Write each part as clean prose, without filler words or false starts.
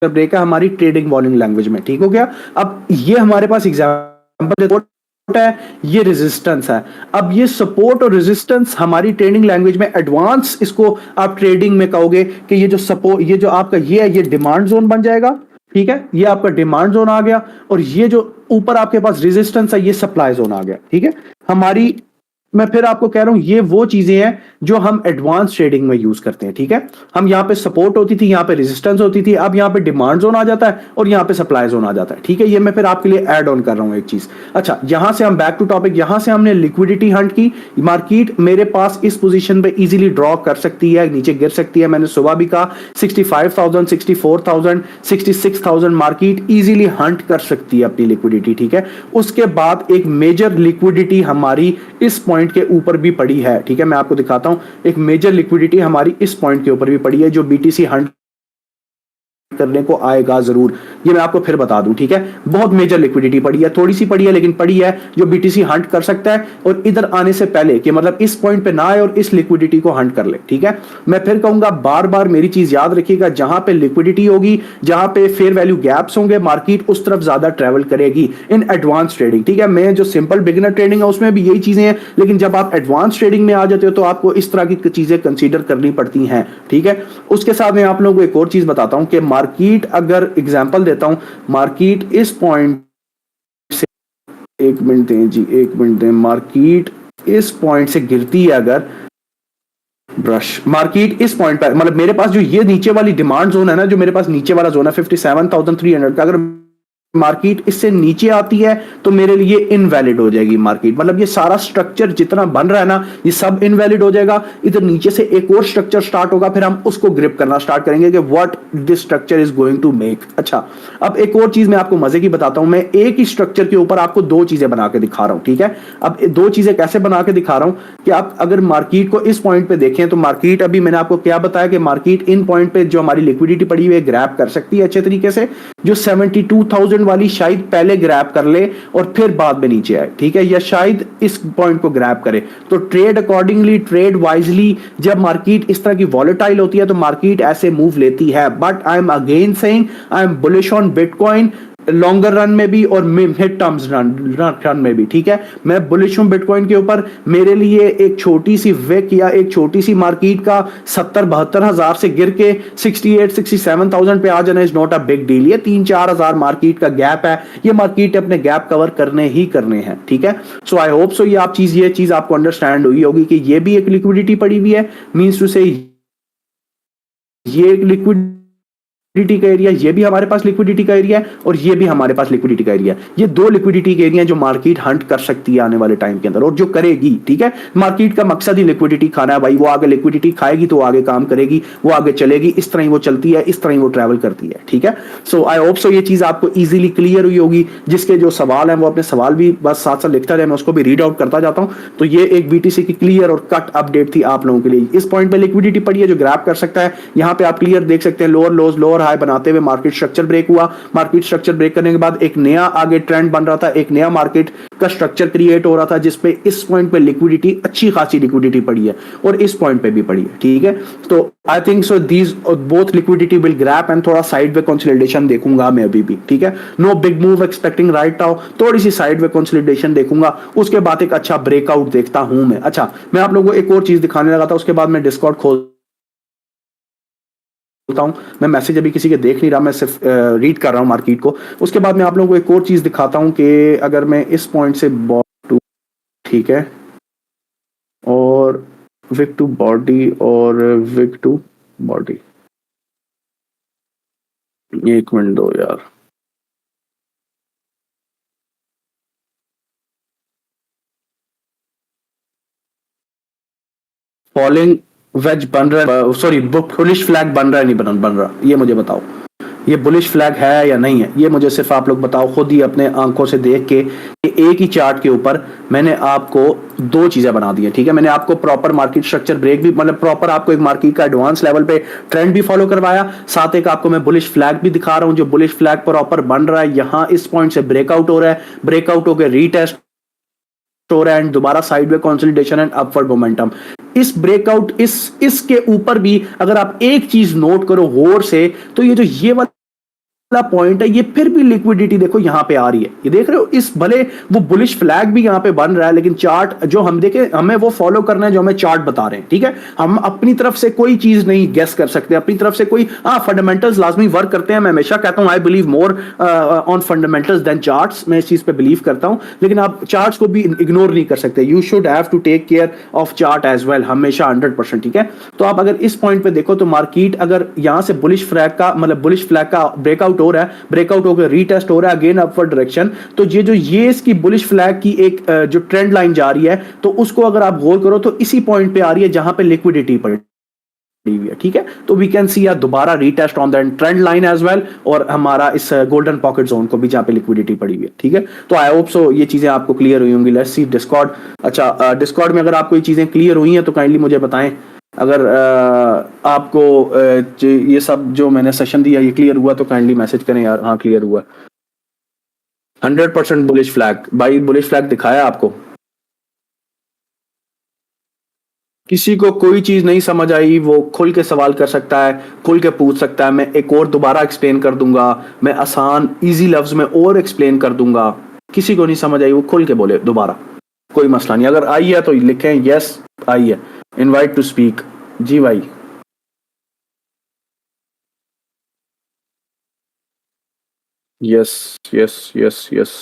Break है हमारी trading volume language में, ठीक हो गया। अब ये हमारे पास एग्जांपल है, ये रेजिस्टेंस है। अब ये सपोर्ट और रेजिस्टेंस हमारी ट्रेडिंग लैंग्वेज में एडवांस, इसको आप ट्रेडिंग में कहोगे कि ये जो सपोर्ट, ये जो आपका ये है, ये डिमांड जोन बन जाएगा, ठीक है, ये आपका डिमांड जोन आ गया, और ये जो ऊपर आपके पास रेजिस्टेंस है, ये सप्लाई जोन आ गया, ठीक है। हमारी, मैं फिर आपको कह रहा हूं, ये वो चीजें हैं जो हम एडवांस ट्रेडिंग में यूज करते हैं, ठीक है। हम यहां पे सपोर्ट होती थी, यहां पे रेजिस्टेंस होती थी, अब यहां पे डिमांड जोन आ जाता है और यहां पे सप्लाई जोन आ जाता है, ठीक है। ये मैं फिर आपके लिए ऐड ऑन कर रहा हूं एक चीज। अच्छा, यहां से हम बैक टू टॉपिक, यहां से हमने लिक्विडिटी हंट की। मार्केट मेरे पास इस पोजीशन पे इजीली ड्रॉ कर सकती है, नीचे गिर सकती है, मैंने सुबह भी कहा 65,000, 64,000, 66,000 मार्केट इजीली हंट कर सकती है अपनी लिक्विडिटी, ठीक है। उसके बाद एक मेजर लिक्विडिटी हमारी इस पॉइंट के ऊपर भी पड़ी है, ठीक है। मैं आपको दिखाता हूं, एक मेजर लिक्विडिटी हमारी इस पॉइंट के ऊपर भी पड़ी है, जो बीटीसी हंट करने को आएगा जरूर, ये मैं आपको फिर बता दूं, ठीक है। बहुत मेजर लिक्विडिटी पड़ी है, थोड़ी सी पड़ी है लेकिन पड़ी है, जो बीटीसी हंट कर सकता है और इधर आने से पहले कि मतलब इस पॉइंट पे ना आए और इस लिक्विडिटी को हंट कर ले, ठीक है। मैं फिर कहूंगा, बार बार मेरी चीज याद रखिएगा, जहां पे लिक्विडिटी होगी, जहां पे फेयर वैल्यू गैप्स होंगे, मार्केट उस तरफ ज्यादा ट्रेवल करेगी इन एडवांस ट्रेडिंग, ठीक है। मैं जो सिंपल बिगिनर ट्रेडिंग है उसमें भी यही चीजें हैं, लेकिन जब आप एडवांस ट्रेडिंग में आ जाते हो तो आपको इस तरह की चीजें कंसीडर करनी पड़ती हैं, ठीक है। उसके साथ मैं आप लोगों को एक और चीज बताता हूं कि मार्केट, अगर एग्जांपल देता हूं, मार्केट इस पॉइंट से, एक मिनट दें जी, एक मिनट दें, मार्केट इस पॉइंट से गिरती है, अगर ब्रश मार्केट इस पॉइंट पर, मतलब मेरे पास जो ये नीचे वाली डिमांड जोन है ना, जो मेरे पास नीचे वाला जोन है 57,300 का, अगर मार्केट इससे नीचे आती है तो मेरे लिए इनवैलिड हो जाएगी मार्केट, मतलब ये सारा स्ट्रक्चर जितना बन रहा है ना, ये सब इनवैलिड हो जाएगा। इधर नीचे से एक और स्ट्रक्चर स्टार्ट होगा, फिर हम उसको ग्रिप करना स्टार्ट करेंगे कि what this structure is going to make. अच्छा, अब एक और चीज मैं आपको मजे की बताता हूं, मैं एक ही स्ट्रक्चर के ऊपर आपको दो चीजें बना के दिखा रहा हूं, ठीक है। अब दो चीजें कैसे बना के दिखा रहा हूं कि आप अगर मार्केट को इस पॉइंट पे देखें तो मार्केट, अभी मैंने आपको क्या बताया कि मार्केट इन पॉइंट पे जो हमारी लिक्विडिटी पड़ी हुई है ग्रैब कर सकती है अच्छे तरीके से, जो 72,000 वाली शायद पहले ग्रैब कर ले और फिर बाद में नीचे आए, ठीक है, या शायद इस पॉइंट को ग्रैब करे। तो ट्रेड अकॉर्डिंगली, ट्रेड वाइजली, जब मार्केट इस तरह की वॉलेटाइल होती है तो मार्केट ऐसे मूव लेती है। But I am again saying, I am bullish on bitcoin, longer run में भी और मिड टर्म्स रन में भी, ठीक है। मैं बुलिश हूं बिटकॉइन के ऊपर। मेरे लिए एक छोटी सी विक या एक छोटी सी मार्केट का 70-72 हजार से गिर के 68-67,000 पे आ जाना is not a big deal. ये 3-4 हजार मार्केट का गैप है, ये मार्केट अपने गैप कवर करने ही करने हैं, ठीक है। सो आई होप सो ये चीज आपको अंडरस्टैंड हुई होगी कि ये भी एक लिक्विडिटी पड़ी हुई है, मींस टू से ये एक लिक्विडिटी का एरिया, ये भी हमारे पास लिक्विडिटी का एरिया है और ये भी हमारे पास लिक्विडिटी का एरिया है। ये दो लिक्विडिटी के एरिया जो मार्केट हंट कर सकती है आने वाले टाइम के अंदर, और जो करेगी, ठीक है। मार्केट का मकसद ही लिक्विडिटी खाना है भाई, वो आगे लिक्विडिटी खाएगी तो आगे काम करेगी, वो आगे चलेगी, इस तरह ही वो चलती है, इस तरह ही वो ट्रैवल करती है, ठीक है। सो आई होप सो ये चीज आपको इजीली क्लियर हुई होगी। जिसके जो सवाल है वो अपने सवाल भी बस साथ साथ लिखता रहे, मैं उसको भी रीड आउट करता जाता हूं। तो ये एक बीटीसी की क्लियर और कट अपडेट थी आप लोगों के लिए। इस पॉइंट पे लिक्विडिटी पड़ी है जो ग्रैब कर सकता है, यहां पे आप क्लियर देख सकते हैं, लोअर लोज लोअर हाई बनाते हुए मार्केट स्ट्रक्चर ब्रेक हुआ। मार्केट स्ट्रक्चर ब्रेक करने के बाद एक नया आगे ट्रेंड बन रहा था, एक नया मार्केट का स्ट्रक्चर क्रिएट हो रहा था, जिसपे इस पॉइंट पे लिक्विडिटी, अच्छी खासी लिक्विडिटी पड़ी है और इस पॉइंट पे भी पड़ी है, ठीक है। तो I think so these both liquidity will grab and थोड़ा साइड वे कंसोलिडेशन देखूंगा मैं अभी भी, ठीक है। No big move expecting right now, थोड़ी सी साइड वे कंसोलिडेशन देखूंगा, उसके बाद एक अच्छा ब्रेकआउट देखता हूं मैं। अच्छा, मैं आप लोगों को एक और चीज दिखाने लगा था, उसके बाद मैं डिस्कॉर्ड खोल हूं। मैं मैसेज अभी किसी के देख नहीं रहा, मैं सिर्फ रीड कर रहा हूं मार्केट को। उसके बाद मैं आप लोगों को एक और चीज दिखाता हूं कि अगर मैं इस पॉइंट से टू, ठीक है, और विक टू बॉडी और विक टू बॉडी, एक मिनट दो यार, फॉलिंग वेज बन रहा है, सॉरी बुलिश फ्लैग बन रहा है, नहीं बन रहा, ये मुझे बताओ, ये बुलिश फ्लैग है या नहीं है, ये मुझे सिर्फ आप लोग बताओ खुद ही अपने आंखों से देख के। एक ही चार्ट के ऊपर मैंने आपको दो चीजें बना दी है, ठीक है। मैंने आपको प्रॉपर मार्केट स्ट्रक्चर ब्रेक भी, मतलब प्रॉपर आपको एक मार्केट का एडवांस लेवल पे ट्रेंड भी फॉलो करवाया, साथ एक आपको मैं बुलिश फ्लैग भी दिखा रहा हूं, जो बुलिश फ्लैग प्रॉपर बन रहा है। यहां इस पॉइंट से ब्रेकआउट हो रहा है, ब्रेकआउट होकर रीटेस्ट हो रहा है एंड दोबारा sideway consolidation and upward momentum. इस ब्रेकआउट, इसके ऊपर भी अगर आप एक चीज नोट करो गौर से, तो ये जो ये वाला पॉइंट है, ये फिर भी लिक्विडिटी देखो यहां पे आ रही है, ये देख रहे हो, इस भले वो बुलिश फ्लैग भी यहां पे बन रहा है, लेकिन चार्ट जो हम देखे, हमें वो फॉलो करना है जो हमें चार्ट बता रहे हैं, ठीक है। हम अपनी तरफ से कोई चीज नहीं गेस कर सकते, अपनी तरफ से कोई फंडामेंटल्स लाजमी वर्क करते हैं। मैं हमेशा कहता हूं I believe more on fundamentals than charts, मैं इस चीज पे बिलीव करता हूं, लेकिन आप चार्ट्स को भी इग्नोर नहीं कर सकते। You should have to take care of chart as well, हमेशा 100%, ठीक है। तो आप अगर इस पॉइंट पे देखो तो मार्केट अगर यहां से बुलिश फ्लैग का मतलब बुलिश फ्लैग का ब्रेकआउट हो रहा है, ब्रेकआउट होकर रीटेस्ट हो रहा है अगेन अपवर्ड डायरेक्शन, तो ये इसकी बुलिश फ्लैग की एक जो ट्रेंड लाइन जा रही है, तो उसको अगर आप गौर करो तो इसी पॉइंट पे आ रही है जहां पे लिक्विडिटी पड़ी हुई है, ठीक है। तो वी कैन सी दोबारा retest on the trend line as well, और हमारा इस गोल्डन पॉकेट जोन को भी जहां पे लिक्विडिटी पड़ी हुई है, ठीक है। तो आई होप सो ये चीजें आपको क्लियर हुई होंगी। Let's see Discord. अच्छा, डिस्कॉर्ड में अगर आपको ये चीजें क्लियर हुई हैं तो काइंडली मुझे बताएं। अगर आपको ये सब जो मैंने सेशन दिया ये क्लियर हुआ तो काइंडली मैसेज करें यार, हाँ क्लियर हुआ। 100% बुलिश फ्लैग भाई, बुलिश फ्लैग दिखाया आपको? किसी को कोई चीज नहीं समझ आई वो खुल के सवाल कर सकता है, खुल के पूछ सकता है, मैं एक और दोबारा एक्सप्लेन कर दूंगा, मैं आसान इजी लफ्ज में और एक्सप्लेन कर दूंगा। किसी को नहीं समझ आई वो खुल के बोले दोबारा, कोई मसला नहीं। अगर आई है तो लिखें यस आई है, इनवाइट टू स्पीक। जी भाई, yes yes yes yes.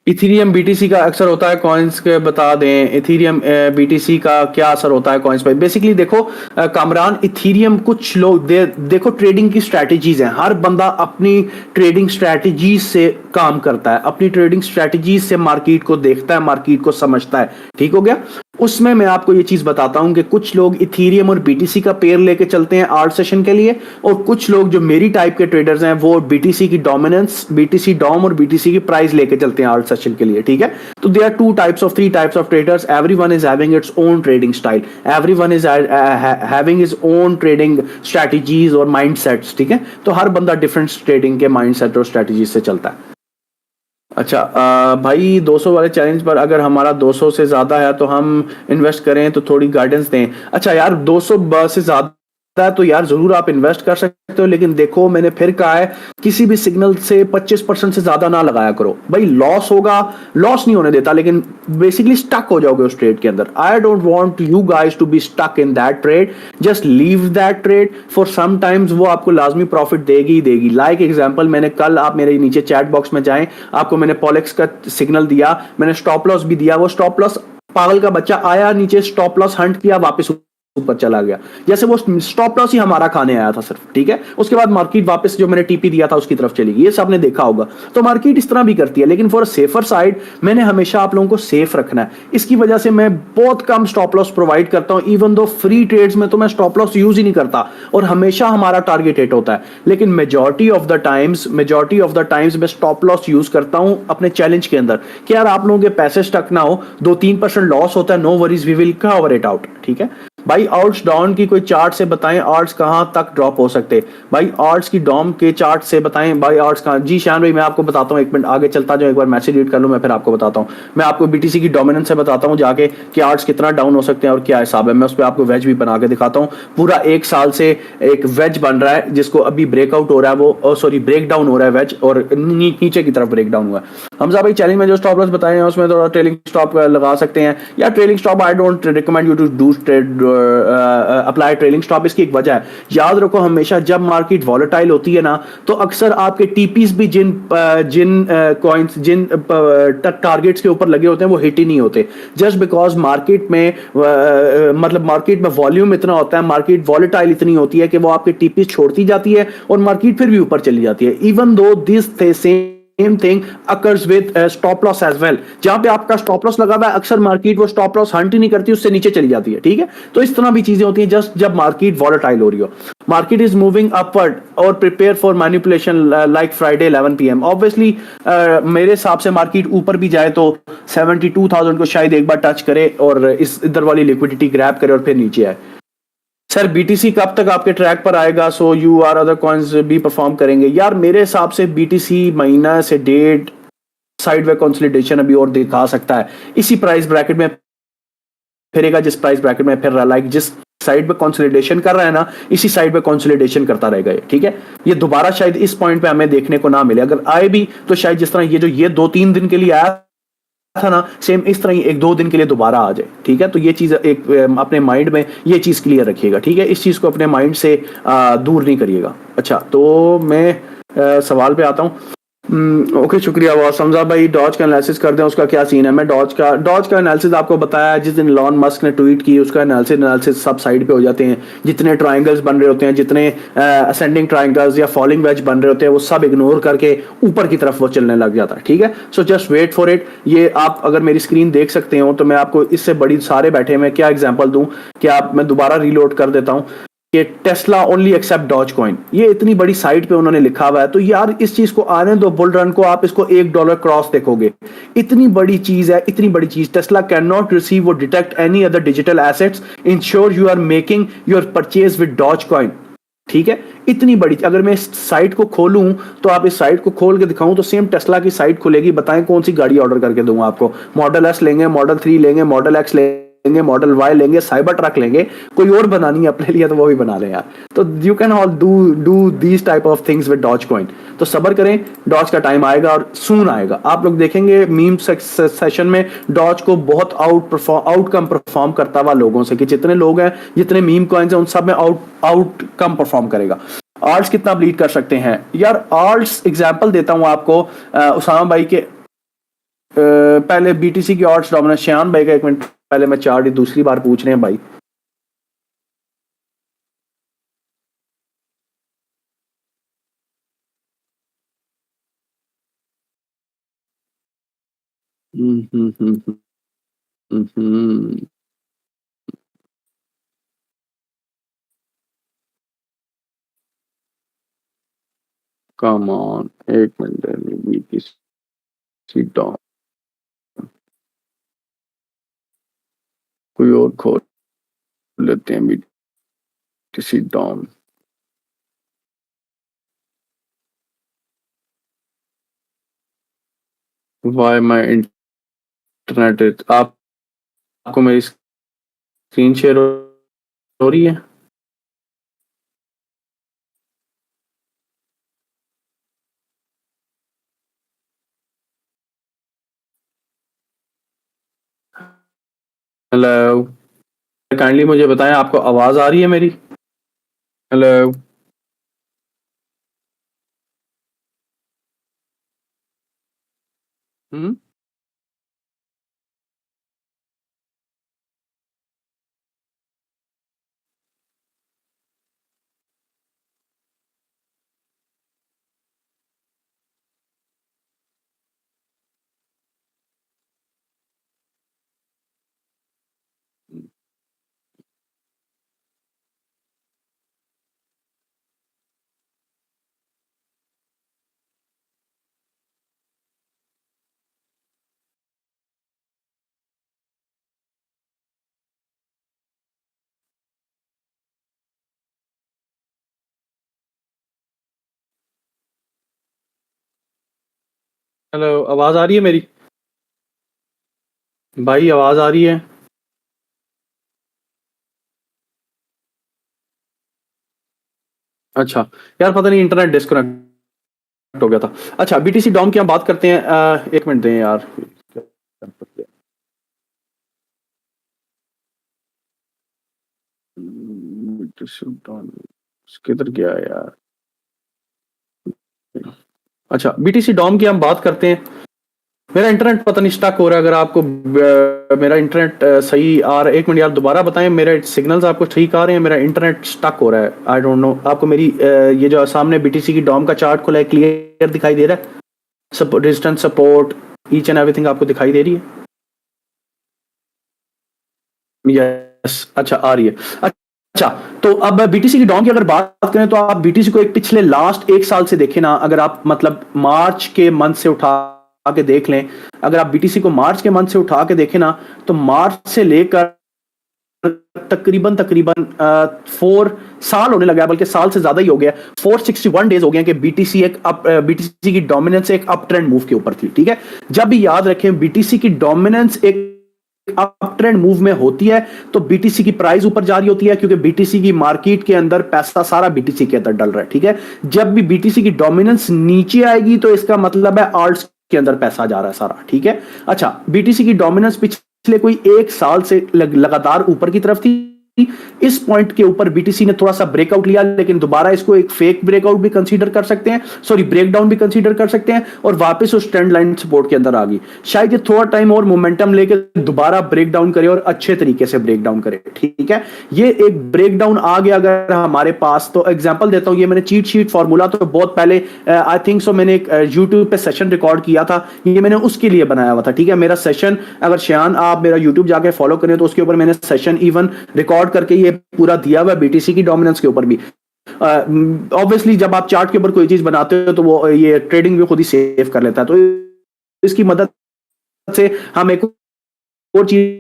Ethereum BTC का अक्सर होता है कॉइन्स के, बता दें इथीरियम बीटीसी का क्या असर होता है कॉइन्स पे? बेसिकली देखो कामरान, इथीरियम कुछ लोग देखो ट्रेडिंग की स्ट्रैटेजीज हैं, हर बंदा अपनी ट्रेडिंग स्ट्रैटेजीज से काम करता है, अपनी ट्रेडिंग स्ट्रैटेजीज से मार्केट को देखता है, मार्केट को समझता है, ठीक हो गया। उसमें मैं आपको ये चीज बताता हूं कि कुछ लोग इथीरियम और बीटीसी का पेयर लेके चलते हैं आर्ट सेशन के लिए, और कुछ लोग जो मेरी टाइप के ट्रेडर्स हैं वो बीटीसी की डोमिनेंस, बीटीसी डॉम और बीटीसी की प्राइस लेके चलते हैं आर्ट सेशन के लिए, ठीक है। तो they are three types of traders, everyone is having its own trading style, everyone is having his own trading strategies और माइंडसेट्स, ठीक है। तो हर बंदा डिफरेंट ट्रेडिंग के माइंडसेट और स्ट्रैटेजीज से चलता है। अच्छा भाई, 200 वाले चैलेंज पर अगर हमारा 200 से ज्यादा है तो हम इन्वेस्ट करें तो थोड़ी गाइडेंस दें। अच्छा यार, 200 से ज्यादा है तो यार जरूर आप इन्वेस्ट कर सकते हो, लेकिन देखो मैंने फिर कहा है किसी भी सिग्नल से 25% से ज्यादा ना लगाया करो भाई, लॉस होगा, लॉस नहीं होने देता, लेकिन बेसिकली स्टक हो जाओगे उस ट्रेड के अंदर। I don't want you guys to be stuck in that trade, just leave that trade for some times, वो आपको लाजमी प्रॉफिट देगी ही देगी। लाइक एग्जांपल, मैंने कल, आप मेरे नीचे चैट बॉक्स में जाएं, आपको मैंने पॉलेक्स का सिग्नल दिया, मैंने स्टॉप लॉस भी दिया, वो स्टॉप लॉस पागल का बच्चा आया नीचे, स्टॉप लॉस हंट किया, वापस ऊपर चला गया, जैसे वो स्टॉप लॉस ही हमारा खाने आया था सिर्फ, ठीक है। उसके बाद मार्केट वापस जो मैंने टीपी दिया था उसकी तरफ चली गई, ये सबने देखा होगा। तो मार्केट इस तरह भी करती है, लेकिन फॉर सेफर साइड मैंने हमेशा आप लोगों को सेफ रखना है, इसकी वजह से मैं बहुत कम स्टॉप लॉस प्रोवाइड करता हूं, इवन दो फ्री ट्रेड्स में तो मैं स्टॉप लॉस यूज ही नहीं करता, और हमेशा हमारा टारगेट हिट होता है। लेकिन मेजॉरिटी ऑफ द टाइम्स मैं स्टॉप लॉस यूज करता हूं अपने चैलेंज के अंदर, कि यार आप लोगों के पैसे स्टक ना हो, 2-3% लॉस होता है, no worries, we will cover it out, ठीक है भाई। आउट्स डाउन की कोई चार्ट से बताएं, आर्ट्स कहां तक ड्रॉप हो सकते भाई, आर्ट्स की डॉम के चार्ट से बताएं भाई, आर्ट्स कहां। जी शान भाई, मैं आपको बताता हूं, एक मिनट आगे चलता जाओ, एक बार मैसेज रीड कर लो, मैं फिर आपको बताता हूं। मैं आपको बीटीसी की डोमिनेंस से बताता हूं जाके कि आर्ट्स कितना डाउन हो सकते हैं और क्या हिसाब है, मैं उस पर आपको वेज भी बना के दिखाता हूं। पूरा 1 साल से एक वेज बन रहा है जिसको अभी ब्रेकआउट हो रहा है, वो सॉरी ब्रेक डाउन हो रहा है वेज, और नीचे की तरफ ब्रेक डाउन हुआ है। हमजा भाई, चैलेंज में जो स्टॉप लॉस बताए हैं उसमें थोड़ा ट्रेलिंग स्टॉप लगा सकते हैं, या trailing stop I don't recommend you to do trade apply trailing stop. इसकी एक वजह है, याद रखो हमेशा जब मार्केट वॉलेटाइल होती है ना, तो अक्सर आपके टीपीस भी जिन कॉइन्स, जिन टारगेट्स के ऊपर लगे होते हैं वो हिट ही नहीं होते, जस्ट बिकॉज मार्केट में मतलब मार्केट में वॉल्यूम इतना होता है, मार्केट वॉलेटाइल इतनी होती है कि वो आपके टीपीस छोड़ती जाती है और मार्केट फिर भी ऊपर चली जाती है। Even though this same thing occurs with stop loss as well, जहां पे आपका स्टॉप लॉस लगा हुआ है अक्सर मार्केट वो स्टॉप लॉस हंट ही नहीं करती, उससे नीचे चली जाती है, ठीक है। तो इस तरह भी चीजें होती हैं जस्ट जब मार्केट वॉलेटाइल हो रही हो। मार्केट इज मूविंग अपवर्ड और prepare for manipulation like Friday 11 PM। Obviously मेरे हिसाब से मार्केट ऊपर भी जाए तो 72,000 को शायद एक बार टच करे और इस इधर वाली लिक्विडिटी ग्रैब करे और फिर नीचे आए। सर बीटीसी कब तक आपके ट्रैक पर आएगा, so you are other coins भी परफॉर्म करेंगे? यार मेरे हिसाब से बीटीसी महीना से डेढ़ साइड वे कंसोलिडेशन अभी और दिखा सकता है इसी प्राइस ब्रैकेट में, फिरेगा जिस प्राइस ब्रैकेट में फिर रहा, लाइक जिस साइड पे कंसोलिडेशन कर रहा है ना, इसी साइड पे कंसोलिडेशन करता रहेगा ये, ठीक है। ये दोबारा शायद इस पॉइंट पे हमें देखने को ना मिले, अगर आए भी तो शायद जिस तरह ये 2-3 दिन के लिए आया था ना, सेम इस तरह ही 1-2 दिन के लिए दोबारा आ जाए, ठीक है। तो ये चीज एक अपने माइंड में ये चीज क्लियर रखिएगा, ठीक है। इस चीज को अपने माइंड से दूर नहीं करिएगा। अच्छा, तो मैं सवाल पे आता हूँ। ओके, शुक्रिया बहुत समझा भाई। डॉज का एनालिसिस कर दें, उसका क्या सीन है। मैं डॉज का एनालिसिस आपको बताया, जिस दिन इलॉन मस्क ने ट्वीट की उसका एनालिसिस सब साइड पे हो जाते हैं। जितने ट्रायंगल्स बन रहे होते हैं, जितने असेंडिंग ट्रायंगल्स या फॉलिंग वेज बन रहे होते हैं, वो सब इग्नोर करके ऊपर की तरफ वो चलने लग जाता है, ठीक है। So just wait for it. ये आप अगर मेरी स्क्रीन देख सकते हो तो मैं आपको इससे बड़ी सारे बैठे में क्या एग्जाम्पल दूं कि आप, मैं दोबारा रीलोड कर देता हूं कि Tesla only accept Dogecoin. ये इतनी बड़ी साइट पे उन्होंने लिखा हुआ है, तो यार इस चीज को आने दो, बुल रन को आप इसको $1 क्रॉस देखोगे। इतनी बड़ी चीज है, इतनी बड़ी चीज। टेस्ला कैन नॉट रिसीव और detect any other digital assets, ensure you are making your purchase with Dogecoin, ठीक है। इतनी बड़ी, अगर मैं इस साइट को खोलूं तो आप इस साइट को खोल के दिखाऊं तो सेम टेस्ला की साइट खुलेगी। बताएं कौन सी गाड़ी ऑर्डर करके दूंगा आपको। मॉडल एस लेंगे, मॉडल 3 लेंगे, मॉडल एक्स लेंगे, मॉडल वाई लेंगे, साइबर ट्रक लेंगे, कोई और बनानी है अपने लिए तो वो भी बना लें यार। तो you can all do these type of things with Dogecoin. तो सब्र करें, डॉज का टाइम आएगा और सून आएगा। आप लोग देखेंगे मीम सेशन में डॉज को बहुत आउटकम परफॉर्म करता हुआ लोगों से, कि जितने लोग हैं, जितने मीम कॉइन्स हैं, उन सब में आउटकम परफॉर्म करेगा। आर्ट्स कितना ब्लीड कर सकते हैं यार। आर्ट्स एग्जाम्पल देता हूं आपको, उसामा भाई के पहले बीटीसी की आर्ट्स डोमिनेंस। श्यान भाई का एक मिनट, पहले मैं चार्ट दूसरी बार पूछ रहे हैं भाई। कम ऑन, एक मिनट, बीटीसी डॉम कोई और खोल लेते हैं। BTC dom, why my internet, आपको मेरी स्क्रीन शेयर हो रही है? हेलो, काइंडली मुझे बताएं आपको आवाज आ रही है मेरी? हेलो, हम्म, हेलो, आवाज आ रही है मेरी? भाई आवाज आ रही है? अच्छा यार, पता नहीं इंटरनेट डिस्कनेक्ट हो गया था। अच्छा, बीटीसी डॉम की हम बात करते हैं। एक मिनट दें यार, बीटीसी डॉम किधर गया यार। अच्छा, बीटीसी डॉम की हम बात करते हैं। मेरा इंटरनेट पता नहीं स्टक हो रहा है। अगर आपको मेरा इंटरनेट सही आ रहा है, एक मिनट यार दोबारा बताएं। मेरे सिग्नल्स आपको ठीक आ रहे हैं? मेरा इंटरनेट स्टक हो रहा है, आई डोंट नो। आपको मेरी ये जो सामने बीटीसी की डॉम का चार्ट खुला है, क्लियर दिखाई दे रहा है? Resistance, support, each and everything आपको दिखाई दे रही है? यस, अच्छा आ रही है। अच्छा, तो अब बीटीसी की डॉम की अगर बात करें तो आप बीटीसी को एक पिछले लास्ट 1 साल से देखें ना, अगर आप मतलब मार्च के मंथ से उठा के देख लें, अगर आप बीटीसी को मार्च के मंथ से उठा के देखें ना, तो मार्च से लेकर तकरीबन तकरीबन 4 साल होने लगा, बल्कि साल से ज्यादा ही हो गया। 461 डेज हो गए कि बीटीसी की डोमिनेंस एक अप ट्रेंड मूव के ऊपर थी, ठीक है। जब भी याद रखें, बीटीसी की डोमिनेंस एक अप ट्रेंड मूव में होती है तो बीटीसी की प्राइस ऊपर जा रही होती है, क्योंकि बीटीसी की मार्केट के अंदर पैसा सारा बीटीसी के अंदर डल रहा है, ठीक है। जब भी बीटीसी की डोमिनेंस नीचे आएगी तो इसका मतलब है आल्ट्स के अंदर पैसा जा रहा है सारा, ठीक है। अच्छा, बीटीसी की डोमिनेंस पिछले कोई एक साल से लगातार ऊपर की तरफ थी। इस पॉइंट के ऊपर बीटीसी ने थोड़ा सा ब्रेकआउट लिया, लेकिन दोबारा इसको एक फेक ब्रेकआउट भी कंसीडर कर सकते हैं, सॉरी ब्रेकडाउन भी कंसीडर कर सकते हैं, और वापस उस ट्रेंड लाइन सपोर्ट के अंदर आ गई। शायद ये थोड़ा टाइम और मोमेंटम लेके दोबारा ब्रेकडाउन करे और अच्छे तरीके से ब्रेकडाउन करे, ठीक है। ये एक ब्रेकडाउन आ गया अगर हमारे पास, तो एग्जांपल देता हूं, ये मैंने चीट शीट फॉर्मूला तो बहुत पहले आई थिंक सो मैंने एक यूट्यूब पे सेशन रिकॉर्ड किया था, ये मैंने उसके लिए बनाया हुआ था, ठीक है। मेरा सेशन अगर शान आप मेरा यूट्यूब जाके फॉलो करें तो उसके ऊपर मैंने सेशन इवन रिकॉर्ड करके ये पूरा दिया हुआ बीटीसी की डोमिनेंस के ऊपर भी। ऑब्वियसली जब आप चार्ट के ऊपर कोई चीज बनाते हो तो वो ये ट्रेडिंग भी खुद ही सेव कर लेता है, तो इसकी मदद से हम एक और चीज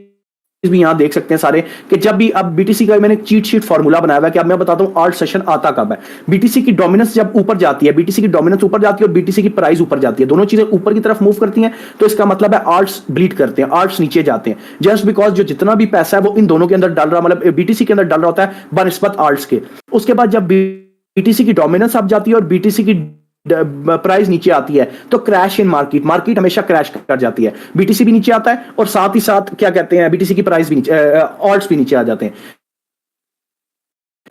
भी यहां देख सकते हैं सारे कि जब भी अब बीटीसी का मैंने चीट शीट फॉर्मूला बनाया हुआ है कि अब मैं बताता हूं आल्ट सेशन आता कब है। बीटीसी की डोमिनेंस जब ऊपर जाती है, बीटीसी की डोमिनेंस ऊपर जाती है और बीटीसी की प्राइस ऊपर जाती है, दोनों चीजें ऊपर की तरफ मूव करती हैं, तो इसका मतलब है आल्ट्स ब्लीड करते हैं, आल्ट्स नीचे जाते हैं, जस्ट बिकॉज जो जितना भी पैसा है वो इन दोनों के अंदर डाल रहा, मतलब बीटीसी के अंदर डाल रहा होता है बनिस्बत आल्ट्स के। उसके बाद जब बीटीसी की डोमिनेंस अब जाती है और बीटीसी की प्राइस नीचे आती है तो क्रैश इन मार्केट, मार्केट हमेशा क्रैश कर जाती है, बीटीसी भी नीचे आता है और साथ ही साथ क्या कहते हैं बीटीसी की प्राइस भी नीचे, ऑल्ट्स भी नीचे आ जाते हैं।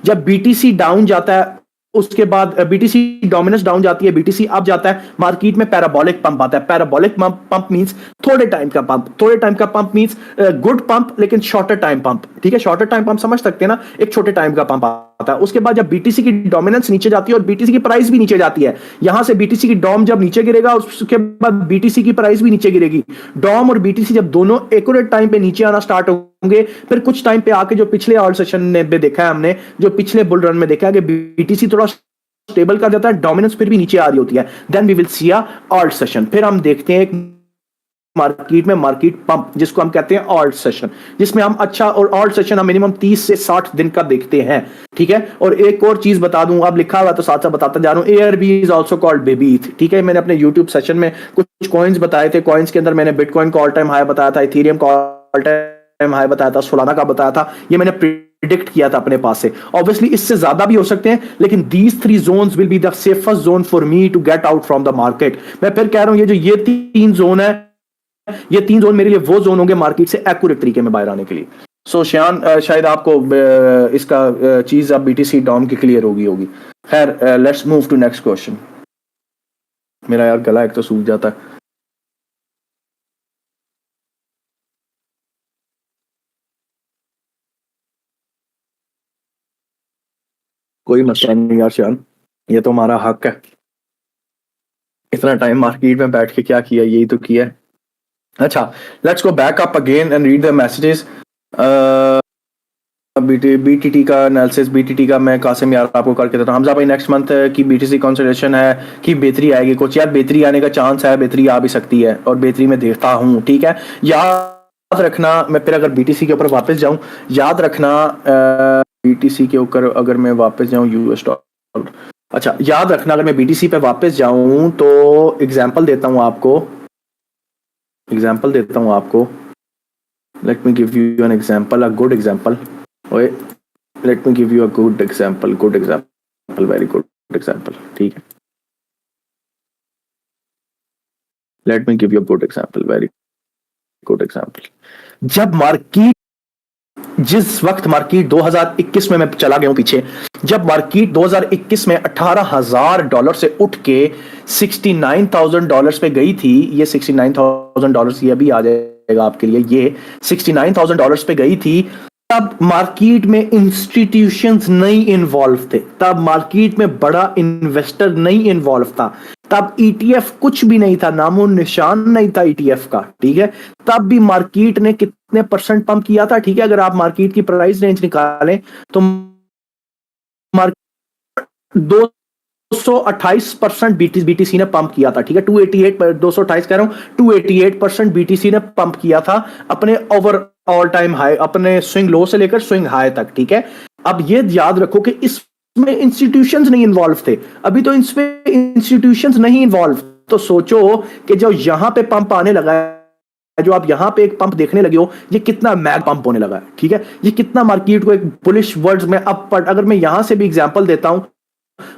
जब बीटीसी डाउन जाता है उसके बाद बीटीसी डोमिनेंस डाउन जाती है, बीटीसी अप जाता है, मार्केट में पैराबोलिक पंप आता है। पैराबोलिक पंप मींस थोड़े टाइम का पंप, थोड़े टाइम का पंप मींस गुड पंप लेकिन शॉर्टर टाइम पंप, ठीक है। शॉर्टर टाइम पंप समझ सकते हैं ना, एक छोटे टाइम का पंप आता है। उसके बाद जब बीटीसी की डोमिनेंस नीचे जाती है और बीटीसी की प्राइस भी नीचे जाती है, यहां से बीटीसी की डॉम जब नीचे गिरेगा उसके बाद बीटीसी की प्राइस भी नीचे गिरेगी। डॉम और बीटीसी जब दोनों एक्यूरेट टाइम पे नीचे आना स्टार्ट होंगे, फिर कुछ टाइम पे आके जो पिछले ऑल सेशन में देखा है हमने, जो पिछले बुल रन में देखा है कि बीटीसी थोड़ा स्टेबल कर जाता है, डोमिनेंस फिर भी नीचे आ रही होती है, then we will see a alt session. फिर हम देखते हैं एक मार्केट में मार्केट पंप जिसको हम कहते हैं ऑल्ट सेशन, जिसमें हम अच्छा, और ऑल्ट सेशन हम मिनिमम 30 से 60 दिन का देखते हैं, ठीक है। और एक और चीज बता दूं, अब लिखा हुआ तो साथ साथ बताता जा रहा हूं, ARB is also called baby ETH, ठीक है। मैंने अपने यूट्यूब सेशन में कुछ कॉइन्स बताए थे, कॉइन्स के अंदर मैंने बिटकॉइन का ऑल टाइम हाई बताया था, इथेरियम का ऑल टाइम हाई बताया था, सोलाना का बताया था, ये मैंने प्रिडिक्ट किया था अपने पास से। ऑब्वियसली इससे ज्यादा भी हो सकते हैं, लेकिन these 3 zones will be the safest zone for me to get out from the market. मैं फिर कह रहा हूं, ये 3 जोन है, ये 3 जोन मेरे लिए वो जोन होंगे मार्केट से एक्यूरेट तरीके में बाहर आने के लिए। सो शान शायद आपको इसका चीज अब बीटीसी डॉम की क्लियर होगी। खैर, let's move to next question. मेरा यार गला एक तो सूख जाता है। कोई मसला नहीं यार शान, ये तो हमारा हक है, इतना टाइम मार्केट में बैठ के क्या किया, यही तो किया है। अच्छा, let's go back up again and read the messages. BTT का एनालिसिस, बीटीटी का मैं कासिम यार आपको करके देता हूँ। हमजा भाई, नेक्स्ट मंथ की बीटीसी कंसिडरेशन है कि बेहतरी आएगी कुछ? यार बेहतरी आने का चांस है, बेहतरी आ भी सकती है और बेहतरी में देखता हूँ, ठीक है। याद रखना, मैं फिर अगर बीटीसी के ऊपर वापस जाऊँ, याद रखना बीटीसी के ऊपर अगर मैं वापस जाऊँ यूएस डॉलर, अच्छा याद रखना अगर मैं बीटीसी पे वापस जाऊँ तो एग्जाम्पल देता हूँ आपको, let me give you an example, a good example. Wait, let me give you a good example, very good example, ठीक है। Let me give you a good example, very good example. जब market, जिस वक्त market 2021 में मैं चला गया हूं पीछे, जब मार्केट 2021 में $18,000 से उठ के $69,000 पे गई थी, ये $69,000 ये अभी आ जाएगा आपके लिए, ये $69,000 पे गई थी, तब मार्केट में इंस्टीट्यूशंस नहीं इन्वॉल्व थे, तब मार्केट में बड़ा इन्वेस्टर नहीं इन्वॉल्व था, तब ईटीएफ कुछ भी नहीं था, नामो निशान नहीं था ईटीएफ का, ठीक है। तब भी मार्केट ने कितने परसेंट पंप किया था, ठीक है। अगर आप मार्केट की प्राइस रेंज निकालें तो मार्केट 228% बीटीसी ने पंप किया था, ठीक है। 228 कह रहा हूं, 288% बीटीसी ने पंप किया था अपने ओवर ऑल टाइम हाई, अपने स्विंग लो से लेकर स्विंग हाई तक, ठीक है। अब ये याद रखो कि इसमें इंस्टीट्यूशंस नहीं इन्वॉल्व थे, अभी तो इसमें इंस्टीट्यूशंस नहीं इन्वॉल्व, तो सोचो कि जो यहां पे पंप आने लगा जो आप यहाँ पे एक पंप देखने लगे हो, ये कितना मैग पंप होने लगा है, ठीक है, ये कितना मार्केट को एक बुलिश वर्ड्स में अपवर्ड, अगर मैं यहाँ से भी एग्जांपल देता हूँ,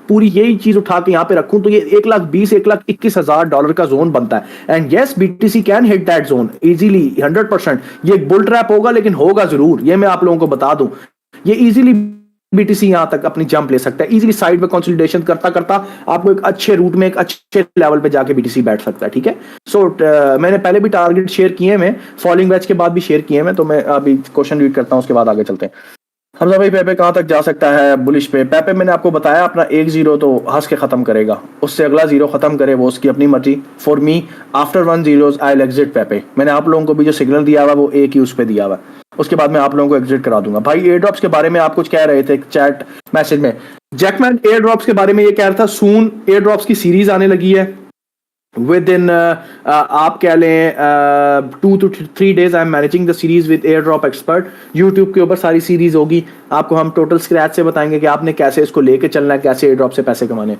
पूरी यही चीज उठा के यहाँ पे रखूं तो ये 1,20,000 1,21,000 डॉलर का जोन बनता है। And yes, BTC can hit that zone easily 100%। ये एक बुल ट्रैप होगा, लेकिन होगा जरूर, ये मैं आप लोगों को बता दूं। ये इजीली बीटीसी यहां तक अपनी जंप ले सकता है, इजीली साइड में कंसोलिडेशन करता करता आपको एक अच्छे रूट में एक अच्छे लेवल पे जाके बीटीसी बैठ सकता है, ठीक है। सो मैंने पहले भी टारगेट शेयर किए, मैं फॉलोइंग बैच के बाद भी शेयर किए मैं, तो मैं अभी क्वेश्चन रीड करता हूं, उसके बाद आगे चलते हैं। हमजा भाई, पेपे कहां तक जा सकता है बुलिश पे? पेपे मैंने आपको बताया, अपना 1-0 तो हंस के खत्म करेगा, उससे अगला 0 खत्म करे वो उसकी अपनी मर्जी। For me after 1 0 I will exit Pepe. मैंने आप लोगों को भी जो सिग्नल दिया हुआ वो एक ही उस पे दिया हुआ, उसके बाद मैं आप लोगों को एग्जिट करा दूंगा। भाई एयर ड्रॉप्स के बारे में आप कुछ कह रहे थे चैट मैसेज में, जैकमैन एयर ड्रॉप्स के बारे में ये कह रहा था, सून एयर ड्रॉप्स की सीरीज आने लगी है विद इन आप कह लें 2 to 3 days I am managing the series with air drop expert. YouTube के ऊपर सारी सीरीज होगी, आपको हम टोटल स्क्रैच से बताएंगे कि आपने कैसे इसको लेके चलना है, कैसे एयर ड्रॉप से पैसे कमाने।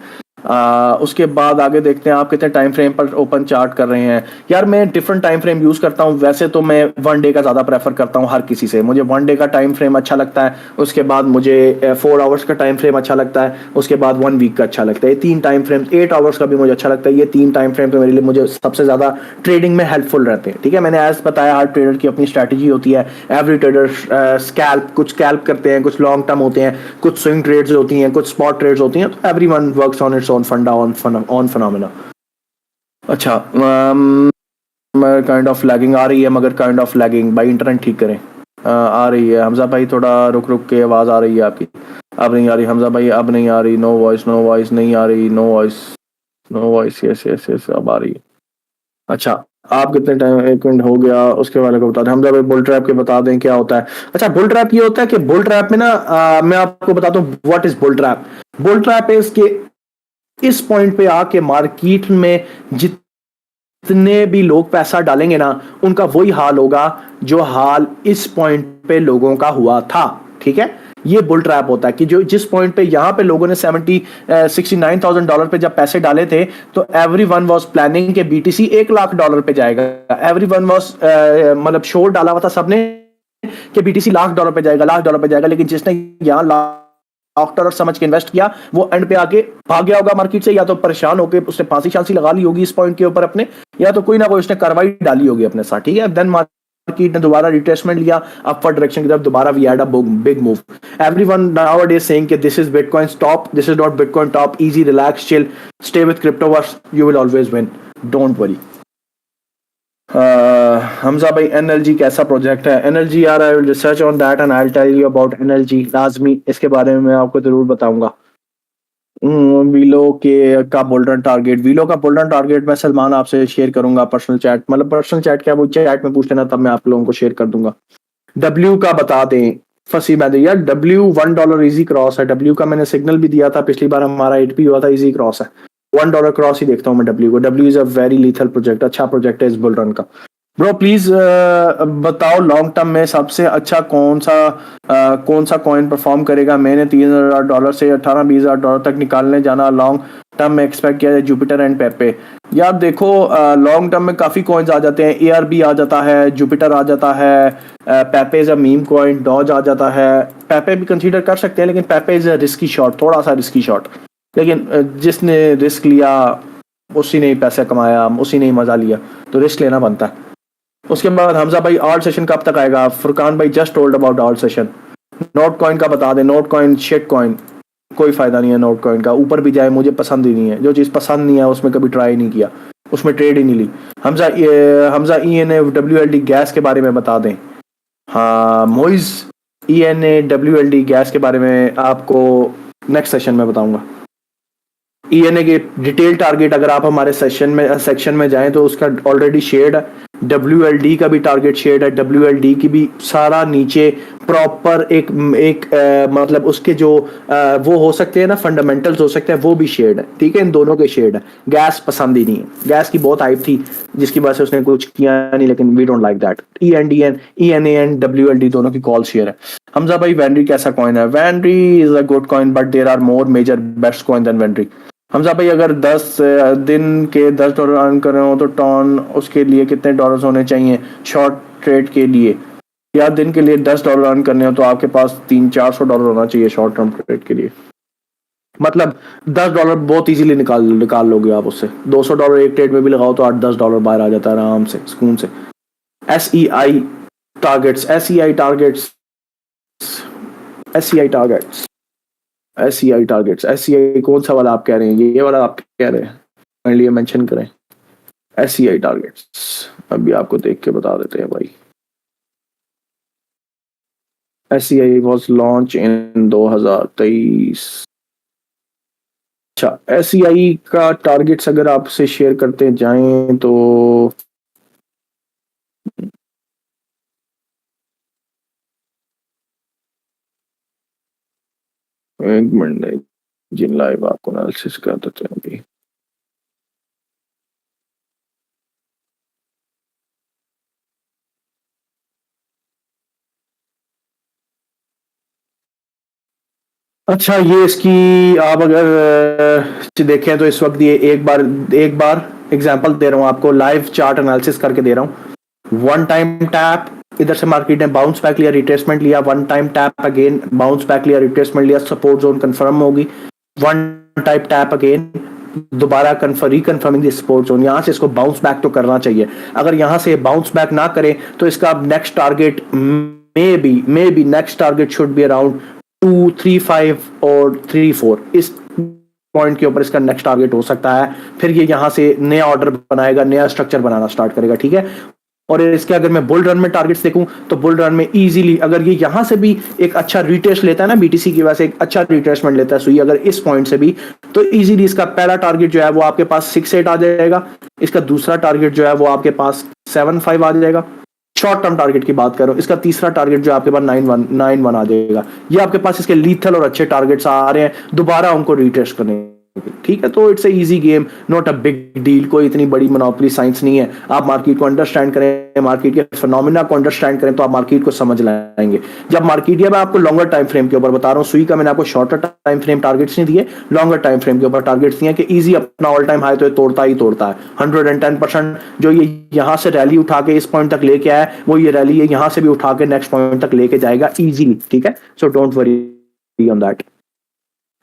उसके बाद आगे देखते हैं आप कितने टाइम फ्रेम पर ओपन चार्ट कर रहे हैं। यार मैं डिफरेंट टाइम फ्रेम यूज करता हूं, वैसे तो मैं 1 डे का ज्यादा प्रेफर करता हूं हर किसी से। मुझे 1 डे का टाइम फ्रेम अच्छा लगता है, उसके बाद मुझे 4 आवर्स का टाइम फ्रेम अच्छा लगता है, उसके बाद 1 वीक का अच्छा लगता है। ये 3 टाइम फ्रेम, 8 आवर्स का भी मुझे अच्छा लगता है। ये 3 टाइम फ्रेम तो मेरे लिए मुझे सबसे ज्यादा ट्रेडिंग में हेल्पफुल रहते हैं, ठीक है। मैंने एज बताया, हर ट्रेडर की अपनी स्ट्रैटेजी होती है। एवरी ट्रेडर स्कैल्प, कुछ स्कैल्प करते हैं, कुछ लॉन्ग टर्म होते हैं, कुछ स्विंग ट्रेड्स होती हैं, कुछ स्पॉट ट्रेड्स होती हैं। Everyone works on its own फंडा, ऑन फिनोमेना। अच्छा, काइंड ऑफ लैगिंग आ रही है, मगर काइंड ऑफ लैगिंग, भाई इंटरनेट ठीक करें। आ रही है हमजा भाई, थोड़ा रुक रुक के आवाज आ रही है आपकी, अब नहीं आ रही हमजा भाई, अब नहीं आ रही। नो वॉइस नहीं आ रही, no voice yes yes yes, अब आ रही है। अच्छा, आप कितने टाइम, 1 मिनट हो गया, उसके बारे को बता दें हमजा भाई। बुल ट्रैप के बता दें क्या होता है। अच्छा, बुल ट्रैप ये होता है कि बुल ट्रैप में ना मैं आपको बताता हूँ what is bull trap. Bull trap is के इस पॉइंट पे आके मार्केट में जितने भी लोग पैसा डालेंगे ना, उनका वही हाल होगा जो हाल इस पॉइंट पे लोगों का हुआ था, ठीक है। ये बुल ट्रैप होता है कि जो जिस पॉइंट पे यहां पे लोगों ने $69,000 पे जब पैसे डाले थे, तो एवरीवन वाज प्लानिंग के बीटीसी $1,00,000 पे जाएगा। एवरीवन वाज मतलब शोर डाला हुआ था सबने कि बीटीसी $1,00,000 पे जाएगा, $1,00,000 पे जाएगा। लेकिन जिसने यहां डॉक्टर और समझ के इन्वेस्ट किया, वो एंड पे आके भाग गया होगा मार्केट से, या तो परेशान होकर उसने फांसी शांसी लगा ली होगी इस पॉइंट के ऊपर अपने, या तो कोई ना कोई उसने कार्रवाई डाली होगी अपने साथ, ठीक है। देन मार्केट ने दोबारा रिट्रेसमेंट लिया अपवर्ड डायरेक्शन की तरफ, दोबारा we had a big move. Everyone nowadays saying कि this is Bitcoin top, this is not Bitcoin top, easy relax chill stay with Cryptoverse, you will always win, don't worry. Hamza भाई, NLG कैसा project है? NLG यार, I will research on that and I will tell you about NLG, लाजमी इसके बारे में मैं आपको जरूर बताऊंगा। वीलो के का बुल टारगेट, वीलो का बुल टारगेट मैं सलमान आपसे शेयर करूंगा पर्सनल चैट, मतलब पर्सनल चैट क्या, वो चैट में पूछ लेना, तब मैं आप लोगों को शेयर कर दूंगा। डब्ल्यू का बता दें, फंसी मैं यार, डब्ल्यू $1 इजी क्रॉस है। डब्ल्यू का मैंने सिग्नल भी दिया था पिछली बार, हमारा 8 हुआ था, इजी क्रॉस है। $1 क्रॉस ही देखता हूं मैं डब्ल्यू को। W is a very lethal project, अच्छा प्रोजेक्ट है इस बुल रन का। ब्रो प्लीज बताओ लॉन्ग टर्म में सबसे अच्छा कौन सा कॉइन परफॉर्म करेगा? मैंने $3,000 से $18,000-20,000 तक निकालने जाना, लॉन्ग टर्म में एक्सपेक्ट किया है जुपिटर एंड पेपे। यार देखो, लॉन्ग टर्म में काफी कॉइन्स आ जाते हैं, एआरबी आ जाता है, जुपिटर आ जाता है, Pepe is a meme coin, Doge आ जाता है। पेपे भी कंसीडर कर सकते हैं, लेकिन Pepe is a risky shot, थोड़ा सा रिस्की शॉट। लेकिन जिसने रिस्क लिया उसी ने पैसा कमाया, उसी ने मजा लिया, तो रिस्क लेना बनता है। उसके बाद हमजा भाई, आल्ट सेशन कब तक आएगा? फुरकान भाई just told about alt session. Note coin का बता दे। नोट कॉइन शिट कॉइन, कोई फायदा नहीं है नोट कॉइन का, ऊपर भी जाए मुझे पसंद ही नहीं है। जो चीज़ पसंद नहीं है उसमें कभी ट्राई नहीं किया, उसमें ट्रेड ही नहीं ली। हमजा ENA/WLD गैस के बारे में बता दें। हाँ मोइज, ENA/WLD गैस के बारे में आपको नेक्स्ट सेशन में बताऊंगा। ENA के डिटेल टारगेट अगर आप हमारे सेक्शन में जाएं तो उसका ऑलरेडी शेयर्ड है। WLD का भी टारगेट शेयर्ड है। WLD की भी सारा नीचे प्रॉपर एक मतलब उसके जो वो हो सकते हैं ना, फंडामेंटल्स हो सकते हैं, वो भी शेयर्ड है, ठीक है। इन दोनों के शेयर्ड है। गैस पसंद ही नहीं है, गैस की बहुत हाइप थी जिसकी वजह से उसने कुछ किया नहीं, लेकिन we don't like that. ENA and WLD दोनों की कॉल शेयर है। हमजा भाई, वेंड्री कैसा कॉइन है? Vendry is a good coin, but there are more major best coin than Vendry. Hamza भाई अगर 10 दिन के $10 अर्न कर रहे हो तो टॉन उसके लिए कितने डॉलर्स होने चाहिए शॉर्ट ट्रेड के लिए? या दिन के लिए $10 अर्न करने हो तो आपके पास $300-400 होना चाहिए शॉर्ट टर्म ट्रेड के लिए। मतलब $10 बहुत इजीली निकाल लोगे आप उससे। $200 एक ट्रेड में भी लगाओ तो $8-10 बाहर आ जाता है आराम से, सुकून से। SEI targets, SEI targets, SEI targets, SEI targets, SEI कौन सा वाला आप कह रहे हैं? ये वाला आप कह रहे हैं? मेरे लिए मेंशन करें SEI टारगेट्स। अभी आपको देख के बता देते हैं भाई। SEI was launch in 2023। अच्छा, SEI का टारगेट्स अगर आपसे शेयर करते जाएं तो एक मिनट जिन लाइव आपको एनालिसिस कर देते हैं अभी। अच्छा, ये इसकी आप अगर देखें तो इस वक्त ये एक बार एग्जांपल दे रहा हूं आपको, लाइव चार्ट एनालिसिस करके दे रहा हूं। वन टाइम टैप, इधर से मार्केट ने बाउंस बैक लिया, रिट्रेसमेंट लिया, one time tap again bounce back लिया, रिट्रेसमेंट लिया, सपोर्ट जोन कंफर्म होगी, वन टाइम टैप अगेन, दोबारा रिकन्फर्मिंग सपोर्ट जोन। यहां से इसको बाउंस बैक तो करना चाहिए। अगर यहां से बाउंस बैक ना करे तो इसका next target may be next target should be around 235 और 34। इस पॉइंट के ऊपर इसका नेक्स्ट टारगेट हो सकता है। फिर ये यहां से नया ऑर्डर बनाएगा, नया स्ट्रक्चर बनाना स्टार्ट करेगा, ठीक है। और इसके अगर मैं बुल रन में टारगेट्स देखूं तो बुल रन में इजीली अगर ये यहां से भी एक अच्छा रिट्रेस लेता है ना, बीटीसी की वजह से एक अच्छा रिट्रेसमेंट लेता है सुई अगर इस पॉइंट से भी, तो इजीली इसका पहला टारगेट जो है वो आपके पास 6-8 आ जाएगा। इसका दूसरा टारगेट जो है वो आपके पास 7-5 आ जाएगा। शॉर्ट टर्म टारगेट की बात करो, इसका तीसरा टारगेट जो आपके पास 9-1 आ जाएगा। ये आपके पास इसके लीथल और अच्छे टारगेट्स आ रहे हैं, दोबारा उनको रिट्रेस करने, ठीक है। तो it's a easy game, not a big deal, कोई इतनी बड़ी मोनोपोली साइंस नहीं है। आप मार्केट को अंडरस्टैंड करें, मार्केट के फिनोमिना को अंडरस्टैंड करें तो आप मार्केट को समझ लाएंगे। जब मार्केट, या मैं आपको लॉन्गर टाइम फ्रेम के ऊपर बता रहा हूँ, सुई का मैंने आपको शॉर्टर टाइम फ्रेम टारगेट्स नहीं दिए, लॉन्गर टाइम फ्रेम के ऊपर टारगेट्स दिए कि इजी अपना ऑल टाइम हाई तो तोड़ता ही तोड़ता है। 110% जो ये यहां से रैली उठा के इस पॉइंट तक लेके आया, वो ये रैली है यहां से भी उठा के नेक्स्ट पॉइंट तक लेके जाएगा इजीली, ठीक है। So don't worry on that.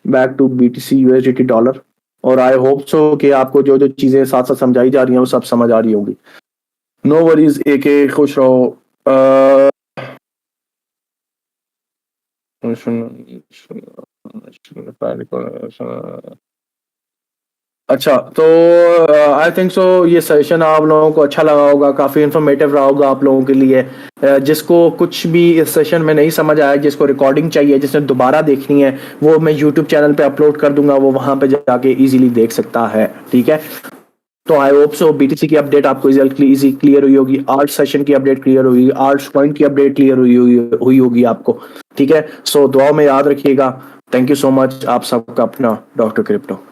Back to BTC USDT dollar, और आई होप सो कि आपको जो जो चीजें साथ साथ समझाई जा रही हैं वो सब समझ आ रही होंगी। नो वरीज AK, खुश रहो। अच्छा, तो आई थिंक सो ये सेशन आप लोगों को अच्छा लगा होगा, काफ़ी इन्फॉर्मेटिव रहा होगा आप लोगों के लिए। जिसको कुछ भी इस सेशन में नहीं समझ आया, जिसको रिकॉर्डिंग चाहिए, जिसने दोबारा देखनी है, वो मैं यूट्यूब चैनल पे अपलोड कर दूंगा, वो वहाँ पे जाके इजीली देख सकता है, ठीक है। तो आई होप सो BTC की अपडेट आपको इजी क्लियर हुई होगी, आर्ट सेशन की अपडेट क्लियर हुई, आर्ट पॉइंट की अपडेट क्लियर हुई होगी आपको, ठीक है। सो दुआ में याद रखिएगा। थैंक यू सो मच, आप सबका अपना डॉक्टर क्रिप्टो।